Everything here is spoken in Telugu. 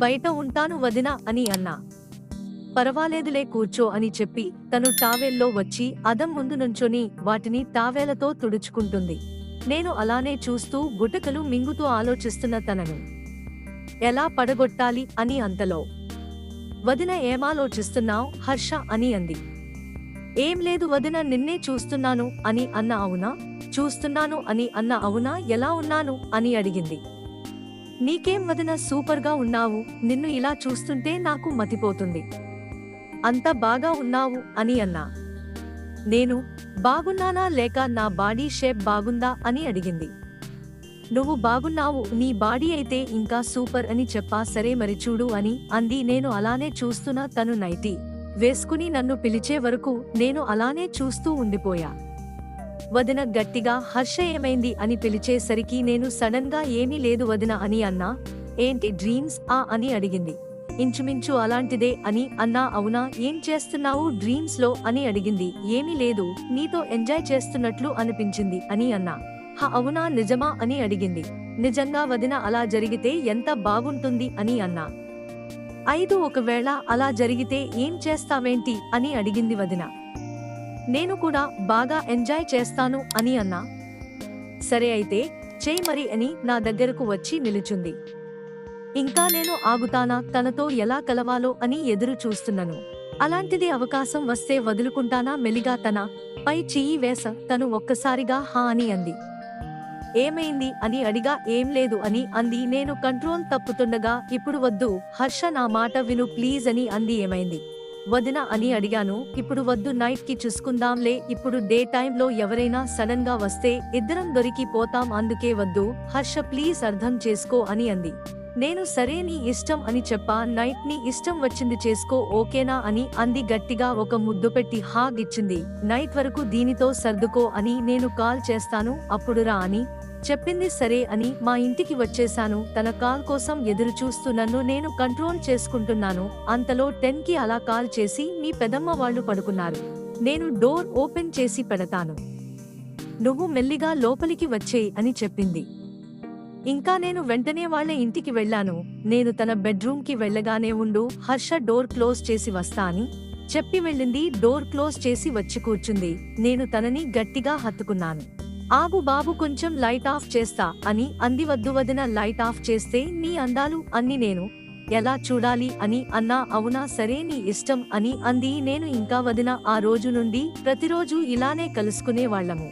బయట ఉంటాను వదినా అని అన్నా. పరవాలేదులే కూర్చో అని చెప్పి తను టావెల్లో వచ్చి అద్దం ముందు నుంచొని వాటిని టావెలతో తుడుచుకుంటుంది. నేను అలానే చూస్తూ గుటకలు మింగుతూ ఆలోచిస్తున్న తనను ఎలా పడగొట్టాలి అని. అంతలో వదిన ఏమాలోచిస్తున్నావ్ హర్ష అని అంది. ఏం లేదు వదిన, నిన్నే చూస్తున్నాను అని అన్న. అవునా? చూస్తున్నాను అని అన్న. అవునా, ఎలా ఉన్నాను అని అడిగింది. నీకేం వదిన, సూపర్గా ఉన్నావు, నిన్ను ఇలా చూస్తుంటే నాకు మతిపోతుంది, అంత బాగా ఉన్నావు అని అన్నా. నేను బాగున్నానా లేక నా బాడీ షేప్ బాగుందా అని అడిగింది. నువ్వు బాగున్నావు, నీ బాడీ అయితే ఇంకా సూపర్ అని చెప్పా. సరే మరి చూడు అని అంది. నేను అలానే చూస్తున్నా. తను నైటీ వేసుకుని నన్ను పిలిచే వరకు నేను అలానే చూస్తూ ఉండిపోయా. వదిన గట్టిగా హర్ష ఏమైంది అని పిలిచేసరికి నేను సడన్ గా ఏమీ లేదు వదిన అని అన్నా. ఏంటి డ్రీమ్స్ అని అడిగింది. ఇంచుమించు అలాంటిదే అని అన్నా. అవునా, ఏం చేస్తున్నావు డ్రీమ్స్ లో అని అడిగింది. ఏమీ లేదు, నీతో ఎంజాయ్ చేస్తున్నట్లు అనిపించింది అని అన్నా. అవునా, నిజమా అని అడిగింది. నిజంగా వదిన, అలా జరిగితే ఎంత బాగుంటుంది అని అన్నా. ఒకవేళ అలా జరిగితే ఏం చేస్తావేంటి అని అడిగింది వదిన. నేను కూడా బాగా ఎంజాయ్ చేస్తాను అని అన్నా. సరే అయితే చెయ్ మరి అని నా దగ్గరకు వచ్చి నిలుచుంది. ఇంకా నేను ఆగుతానా? తనతో ఎలా కలవాలో అని ఎదురు చూస్తున్నాను. అలాంటిది అవకాశం వస్తే వదులుకుంటానా? మెల్లిగా తన పై చెయ్యి వేస తను ఒక్కసారిగా హా అని అంది. ఏమైంది అని అడిగా. ఏం లేదు అని అంది. నేను కంట్రోల్ తప్పుతుండగా ఇప్పుడు వద్దు హర్ష, నా మాట విను ప్లీజ్ అని అంది. ఏమైంది వదిన అని అడిగాను. ఇప్పుడు వద్దు, నైట్ కి చూసుకుందాంలే, ఇప్పుడు డే టైంలో ఎవరైనా సడన్ గా వస్తే ఇద్దరం దొరికి పోతాం, అందుకే వద్దు హర్ష ప్లీజ్ అర్థం చేసుకో అని అంది. నేను సరే నీ ఇష్టం అని చెప్పా. నైట్ నీ ఇష్టం వచ్చింది చేసుకో, ఓకేనా అని అంది. గట్టిగా ఒక ముద్దు పెట్టి హాగ్ ఇచ్చింది. నైట్ వరకు దీనితో సర్దుకో అని నేను కాల్ చేస్తాను అప్పుడు రా అని చెప్పింది. సరే అని మా ఇంటికి వచ్చేశాను. తన కాల్ కోసం ఎదురు చూస్తూ నన్ను నేను కంట్రోల్ చేసుకుంటున్నాను. అంతలో 10కి అలా కాల్ చేసి మీ పెదమ్మ వాళ్ళు పడుకున్నారు, నేను డోర్ ఓపెన్ చేసి పెడతాను, నువ్వు మెల్లిగా లోపలికి వచ్చేయ్ అని చెప్పింది. ఇంకా నేను వెంటనే వాళ్ళ ఇంటికి వెళ్ళాను. నేను తన బెడ్రూమ్ కి వెళ్ళగానే ఉండు హర్ష, డోర్ క్లోజ్ చేసి వస్తా అని చెప్పి వెళ్ళింది. డోర్ క్లోజ్ చేసి వచ్చి కూర్చుంది. నేను తనని గట్టిగా హత్తుకున్నాను. ఆగు బాబు, కొంచెం లైట్ ఆఫ్ చేస్తా అని అంది. వద్దు వదిన, లైట్ ఆఫ్ చేస్తే నీ అందాలు అన్ని నేను ఎలా చూడాలి అని అన్నా. అవునా, సరే నీ ఇష్టం అని అంది. నేను ఇంకా వదిన ఆ రోజు నుండి ప్రతిరోజు ఇలానే కలుసుకునే వాళ్ళము.